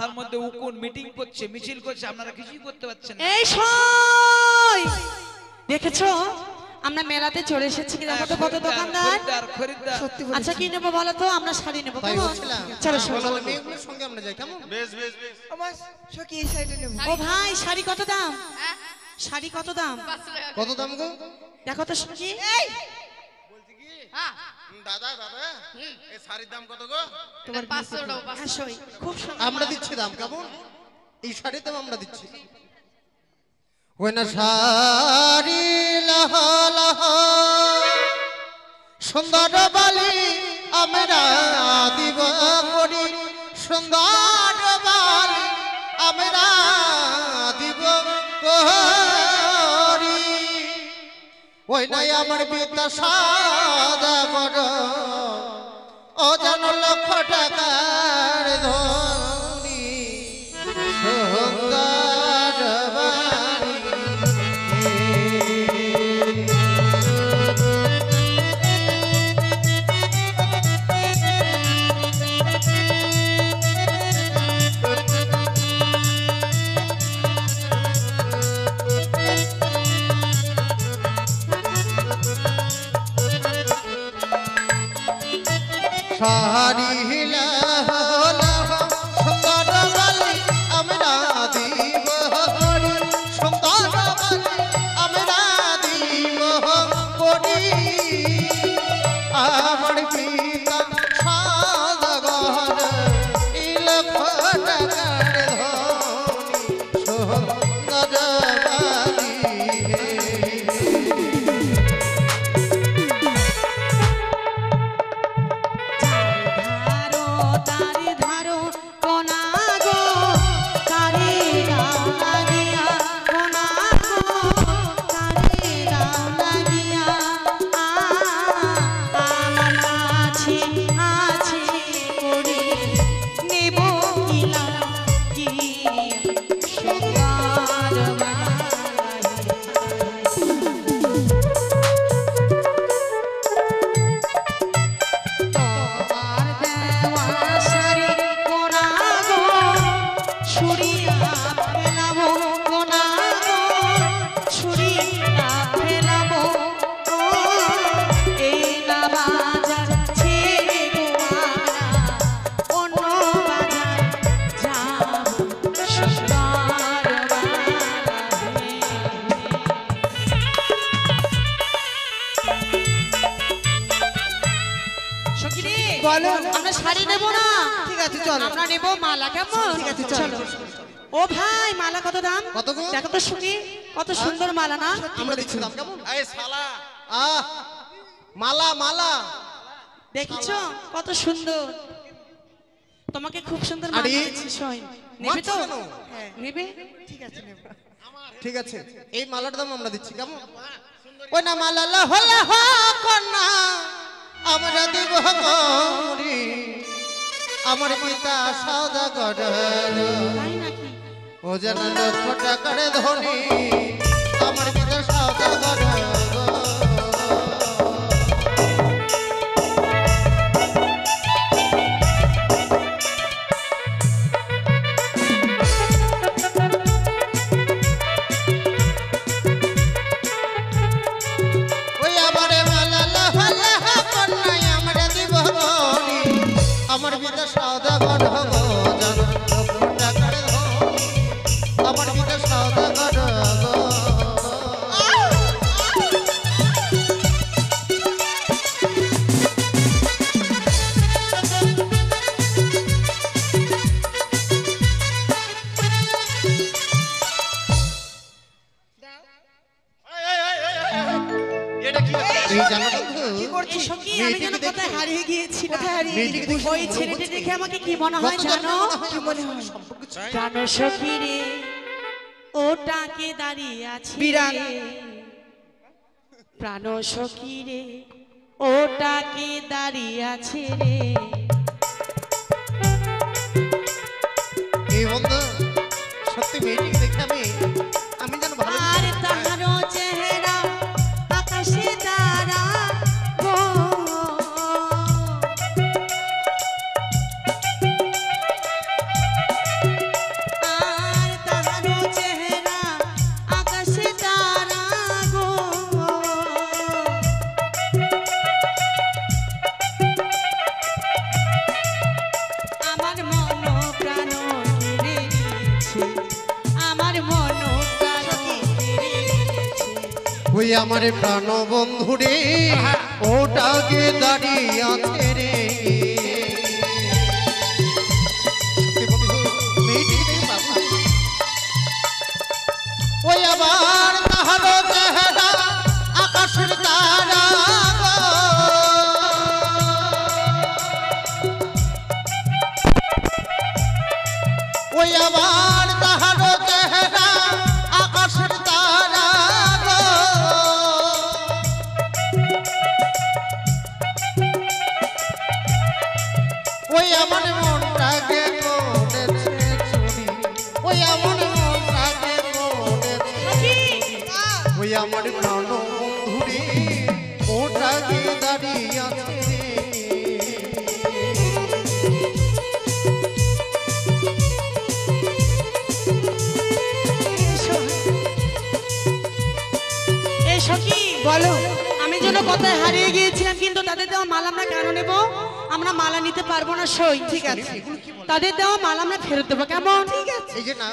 মাথার মধ্যে উকুন মিটিং করছে, মিছিল করছে, আপনারা কিছুই করতে পারছেন না। এই সই দেখেছো আমরা মেলাতে চলে এসেছি, দেখো তো কত দোকানদার। আচ্ছা কি নেবো বলো তো? আমরা শাড়ি নেবো, কেমন? চলো চলো মেয়েগুলোর সঙ্গে আমরা যাই, কেমন? বেশ বেশ বেশ। আমার সখী এই সাইডে নেব। ও ভাই শাড়ি কত দাম? শাড়ি কত দাম? কত দাম গো? দেখো তো সখী। এই বলছি কি দাদা দাদা এই শাড়ির দাম কত গো? তোমার 500 টাকা। হ্যাঁ সই খুব সুন্দর। আমরা দিচ্ছি দাম, কেমন? এই শাড়ির দাম আমরা দিচ্ছি। ওই না শাড়ি লাহ লাহ সুন্দর বালি আমরা দিব করি, সুন্দর বালি আমরা দিব করি। ওই নাই আমার বিদ্যা সাদা বড় ও যেন লক্ষ টাকার ধনী সুন্দর বাড়ি। শাড়ি লাহ লাহ সুন্দর বালি আমরা দিব করি, সুন্দর বালি আমরা দিব করি। আমার পিতা সাদগর লক্ষ টাকার ধনী সুন্দর বালি। ধারো তারি ধারো কোনা গো তারি গাও লাগিয়া, কোনা গো তারি গাও লাগিয়া। আমার কাছে আছে করি নেব কিলা কি সুন্দর বাড়ি। তোমার দেওয়া শাড়ি কোনা গো ছুরিয়া ফেলাবো, কোনা গো ছুরিয়া ফেলাবো। ও এই না বাজার ছেড়ে গো আমরা অন্য বাজার যাব সুন্দর বাড়ি। সখীরে বলো। আমরা শাড়ি নেব না, ঠিক আছে চলো। আমরা নেব মালা, কেমন? ঠিক আছে, চলো। ও ভাই মালা কত দাম? কত গো? দেখো তো শুনি, কত সুন্দর মালা না? আমরা দিচ্ছি দাম, কেমন? এই শালা আহ মালা মালা দেখছো কত সুন্দর, তোমাকে খুব সুন্দর মালা আরে, দিয়েছি। সই নেবে তো? মাছ কেন? হ্যাঁ নেবে। ঠিক আছে নেব। ঠিক আছে এই মালার দাম আমরা দিচ্ছি, কেমন? ওই না মালা লাহ লাহ কন্যা আমরা দিব করি, আমার পিতা সওদাগর তাই নাকি? ও যেন লক্ষ টাকার ধনী, আমার পিতা সওদাগর। ওই আমারে মালা লাহ লাহ কন্যা আমরা দিব করি, আমার পিতা সওদাগর হব যেন লক্ষ টাকার ধনী, আমার পিতা সওদাগর গো। এটা কি এই জানো বন্ধু কি করছিস? এই সখী আমি যেন মেয়েটিকে কোথায় দেখে- হারিয়ে গিয়েছি। কোথায় হারিয়ে মেয়েটিকে গেলি? দেখে ওই ছেলেটি দেখে আমাকে কি মনে হয় কত জানো? কি মনে হয়? প্রাণ সখী রে ওটাকে দাঁড়িয়ে আছে বিড়াল। প্রাণ সখী রে ওটাকে দাঁড়িয়ে আছে রে। এই বন্ধু সত্যি মেয়েটিকে দেখে আমি যেন ভালো আর তাহারও চেহারা আকাশে তারা গো। ওই আমার প্রাণ বন্ধু রে ওটাকে দাঁড়িয়ে আছে রে ওই আবার তাহার চেহারা আকাশের তারা ওই আবার তাহার চেহারা আকাশের তারা ওই আমার মনটাকে করেছে চুরি ওই আমার মনটাকে করেছে ওই আমার প্রাণ বন্ধুরে ওটাকে দাঁড়িয়ে আছে রে এই সখী বলো আমি যেন কোথায় হারিয়ে গিয়েছিলাম, কিন্তু তাদের দেওয়া মাল আমরা কেন নেব? আমরা মালা নিতে পারবো না সই। ঠিক আছে তাদের দেওয়া মাল আমরা ফেরত দেবো, কেমন? ঠিক আছে এই যে না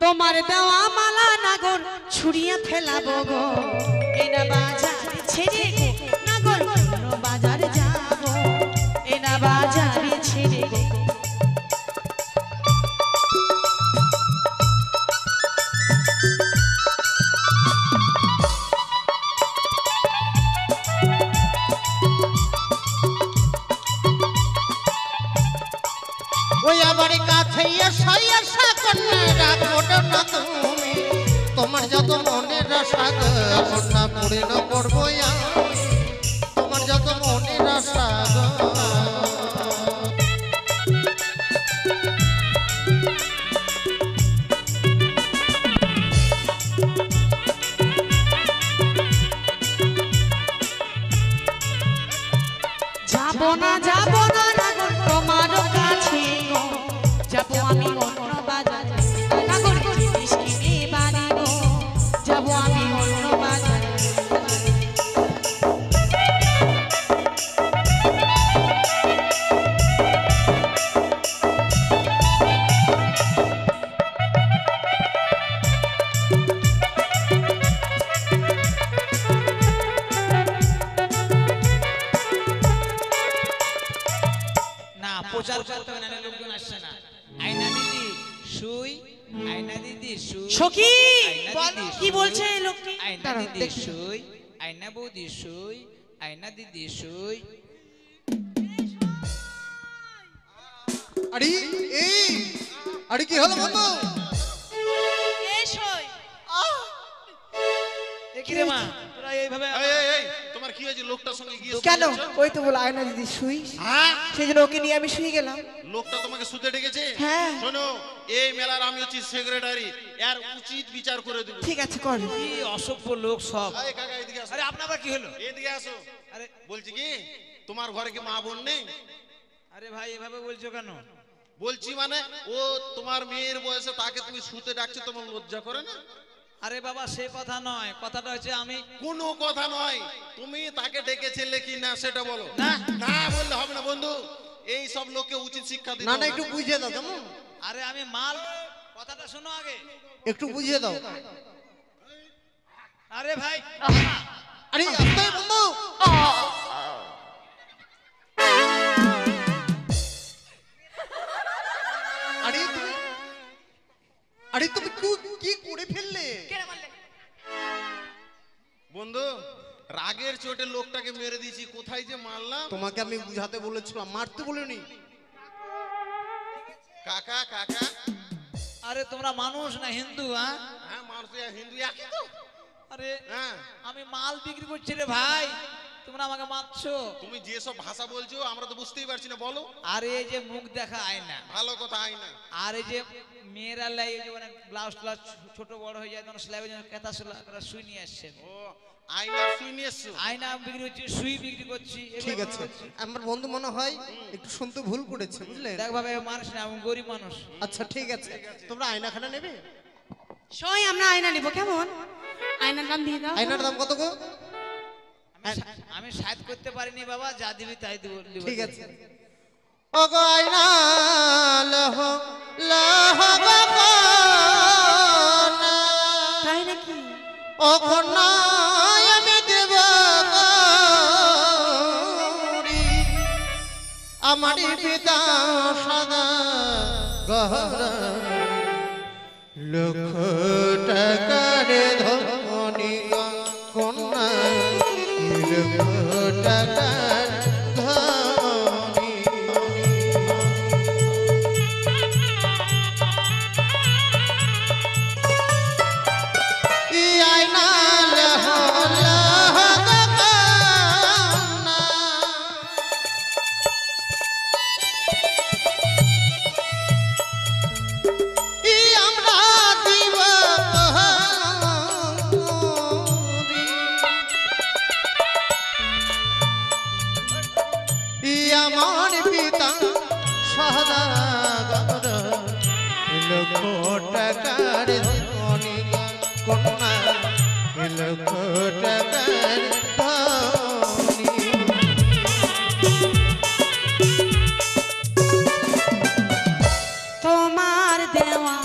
তোমার দেওয়া মালা নাগর ছুড়িয়া ফেলাবো গো, এই না বাজার ছেড়ে গো নাগর অন্য বাজারে যাবো, এই না বাজারে ছেড়ে গো। ওই আবার কাছে এসা এসা কন্যা রাখো না তুমি তোমার যত মনের আশা কন্যা পূর্ণ করবো আমি তোমার যত মনের আশা যাবো না নাগর তোমার কাছে গো, যাবো আমি অন্য বাজারে নাগর জিনিস কিনে বাড়ি গো, যাবো আমি অন্য বাজারে। না প্রচার করতে হবে না, লোকজন আসছে না। আয়না দিদি শুই, আয়না দিদি শুই, সখী আয়না দিদি কি শুই, বলছে এই লোকটি? আয়না দাঁড়াও, দিদি দেখি। শুই, আয়না বৌদি শুই, আয়না দিদি শুই। আরে এই আরে কি হলো বন্ধু কি রে মা তোরা এইভাবে এই, এই, এই, তোমার কি হয়েছে? লোকটার সঙ্গে গিয়ে কেন শুয়ে গেছো? ওই তো বলো আয়না দিদি শুই হ্যাঁ? সেই জন্য ওকে নিয়ে আমি শুয়ে গেলাম লোকটা তোমাকে শুতে ডেকেছে? হ্যাঁ। শোনো, এই মেলার আমি হচ্ছি সেক্রেটারি, এর উচিত বিচার করে দেব। ঠিক আছে কর কি অসভ্য লোক সব। এই কাকা এদিকে আসো, আরে আপনার আবার কি হলো? এদিকে আসো। আরে বলছি কি, তোমার ঘরে কি মা বোন নেই? আরে ভাই এভাবে বলছো কেন? বলছি মানে ও তোমার মেয়ের বয়সে তাকে তুমি শুতে ডাকছো, তোমার লজ্জা করে না? আরে বাবা সে কথা নয়, কথাটা হচ্ছে আমি কোনো কথা নয়, তুমি তাকে ডেকেছিলে কি না সেটা বলো। না। না বললে হবে না বন্ধু, এই সব লোককে উচিত শিক্ষা দিতে না না হবে। একটু বুঝিয়ে দাও কেমন আরে আমি মাল কথাটা শোনো আগে। একটু বুঝিয়ে দাও আরে ভাই আরে আস্তে বন্ধু আরে তুমি কি করে ফেললে বন্ধু? রাগের চোটে লোকটাকে মেরে দিয়েছি, কোথায় যে মারলাম। তোমাকে আমি বুঝাতে বলেছিলাম, মারতে বলিনি। কাকা কাকা, আরে তোমরা মানুষ না হিন্দু? হ্যাঁ হ্যাঁ মানুষ হিন্দু একই তো। আরে হ্যাঁ, আমি মাল বিক্রি করছি রে ভাই, তোমরা আমাকে মারছো। তুমি যেসব ভাষা বলছো আমরা তো বুঝতেই পারছি না, বলো। আর এই যে মুখ দেখা আয়না, ভালো কথা আয়না। আর এই যে মেয়েরা লাই যে মানে ব্লাউজ ট্লাউজ ছোট বড় হয়ে যায় তখন সেলাই কেতা সুই নিয়ে আসছে। ও আয়নার সুই নিয়ে এসছো? আয়না বিক্রি করছি, সুই বিক্রি করছি। এগুলো ঠিক বিক্রি আছে, করছি। আমার বন্ধু মনে হয় একটু শুনতে ভুল করেছে, বুঝলে? দেখ ভাবে মানুষ না, আমি গরিব মানুষ। আচ্ছা ঠিক আছে, তোমরা আয়নাখানা নেবে? সই আমরা আয়না নিব, কেমন? আয়নার দাম দিয়ে দাও। আয়নার দাম কত গো? আমি সাইড করতে পারিনি বাবা, যা দিবি তাই দিব। ঠিক আছে। ও গো আয়না লহ লহ গো কন্যা, তাই নাকি? ও কন্যা আমার পিতা সদা গহরা লক্ষ টাকার ধনী কন্যা লক্ষ টাকার ধনী আয়না লহলা আমার পিতা সদাগর লক্ষ টাকার ধনী কন্যা লক্ষ টাকার ধনী তোমার দেওয়া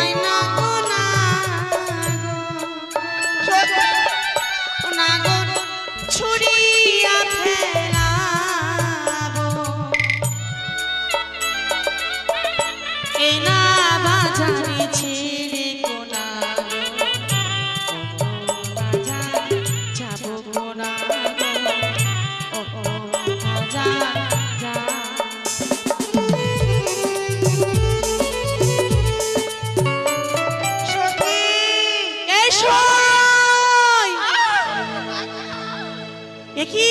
আয়না গো না গো না গো ছুরিয়া ফেলাবো এনা বাজারে ছেড়ে কোনা বাজার যাবো কোনা ও বাজার যা কি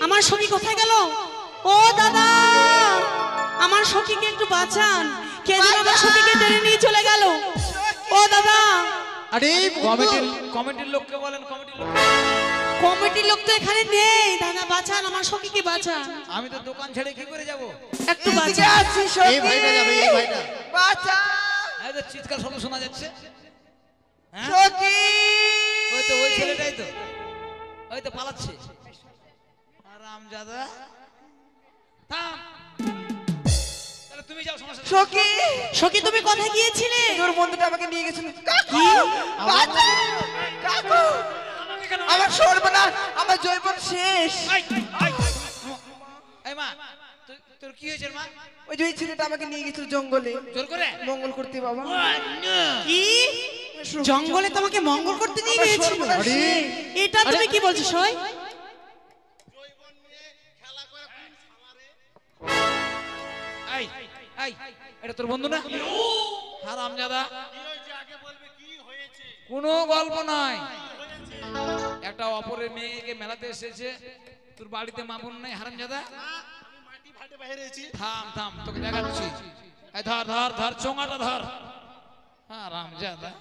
আমার সখী কোথায় গেল? ও দাদা, আমার সখীকে একটু বাঁচান, কে যেন আমার সখীকে টেনে নিয়ে চলে গেল। ও দাদা, আরে কমিটির লোককে বলেন, কমিটির লোক তো এখানে নেই। দাদা বাঁচান, আমার সখীকে বাঁচান। আমি তো দোকান ছেড়ে কি করে যাব? একটু বাঁচান। এই ভাইটা যাবে, এই ভাইটা বাঁচা। এই তো চিৎকার শব্দ শোনা যাচ্ছে। হ্যাঁ সখী ওই তো ওই ছেলেটাই তো, ওই তো পালাচ্ছে। আরামজাদা থাম, তাহলে তুমি যাও, সমস্যা নেই। সখী সখী তুমি কোথায় গিয়েছিলে? তোর বন্ধুটা আমাকে নিয়ে গেছিল। কি? বাঁচা কাকু, আমার সর্বনাশ, আমার জৈবন শেষ। এই মা, তোর কি হয়েছে মা? ওই যে ছেলেটা আমাকে নিয়ে গেছিল জঙ্গলে জোর করে মঙ্গল করতে। বাবা কি জঙ্গলে তোমাকে মঙ্গল করতে নিয়ে গিয়েছিল? আরে এটা তুমি কি বলছো সই? এই এই এটা তোর বন্ধু না? হারামজাদা, কোনো গল্প নয়। একটা অপরের মেয়েকে মেলাতে এসেছে, তোর বাড়িতে মা বোন নাই। হারামজাদা থাম থাম, তোকে দেখাচ্ছি। এই ধর ধর ধর, চোঙাটা ধর। হারামজাদা,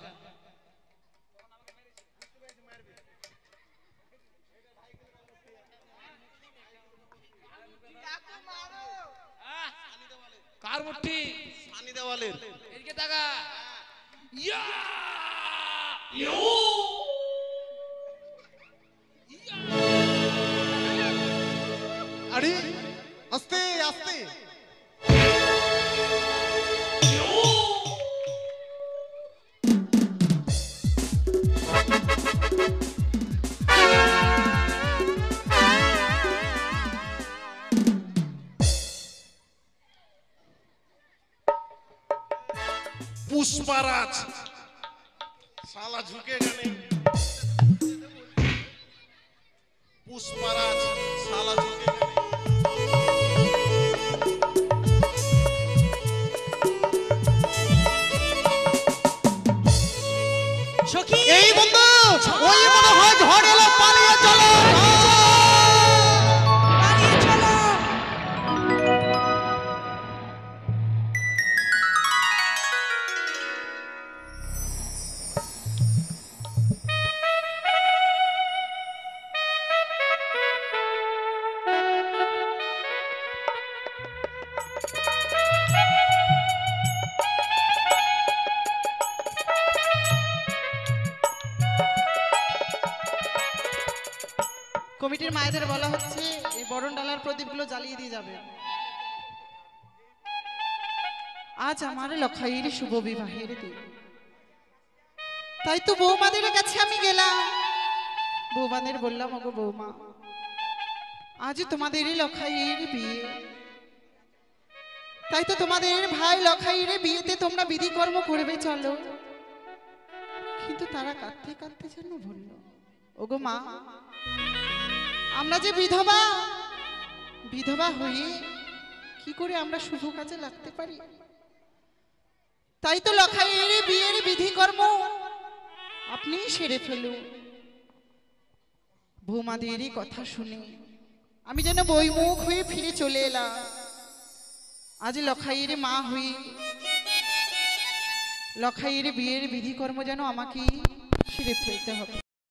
কার মুঠি? সানি দেওয়ালের। এদিকে তাকা। ইয়া আরে আস্তে আস্তে পুষ্পারাজ শালা ঝুঁকে গেলে। পুষ্পারাজ শালা ঝুঁকে গেলে। সখী এই বন্ধু, ওই মনে হয় ঝড় এলো, পালিয়ে চলো। পালিয়ে চলো। কমিটির মায়েদের বলা হচ্ছে এই বরণ ডালার প্রদীপগুলো জ্বালিয়ে দিয়ে যাবে। আজ আমার লক্ষাইয়ের শুভ বিবাহের দিন, তাই তো বৌমাদের কাছে আমি গেলাম। বৌমাদের বললাম, ওগো বৌমা, আজ তোমাদেরই লক্ষাইয়ের বিয়ে, তাই তো তোমাদের ভাই লখাইয়ের বিয়েতে তোমরা বিধিকর্ম করবে চলো, কিন্তু তারা কাঁদতে কাঁদতে যেন বলল, ওগো মা, আমরা যে বিধবা, বিধবা হয়ে কি করে আমরা শুভ কাজে লাগতে পারি? তাই তো লখাইয়ের বিয়ের বিধিকর্ম আপনি সেরে ফেলুন। বৌমাদেরই কথা শুনে আমি যেন বইমুখ হয়ে ফিরে চলে এলাম। আজ লখাইয়ের মা হয়ে লখাইয়ের বিয়ের বিধিকর্ম যেন আমাকে সেরে ফেলতে হবে।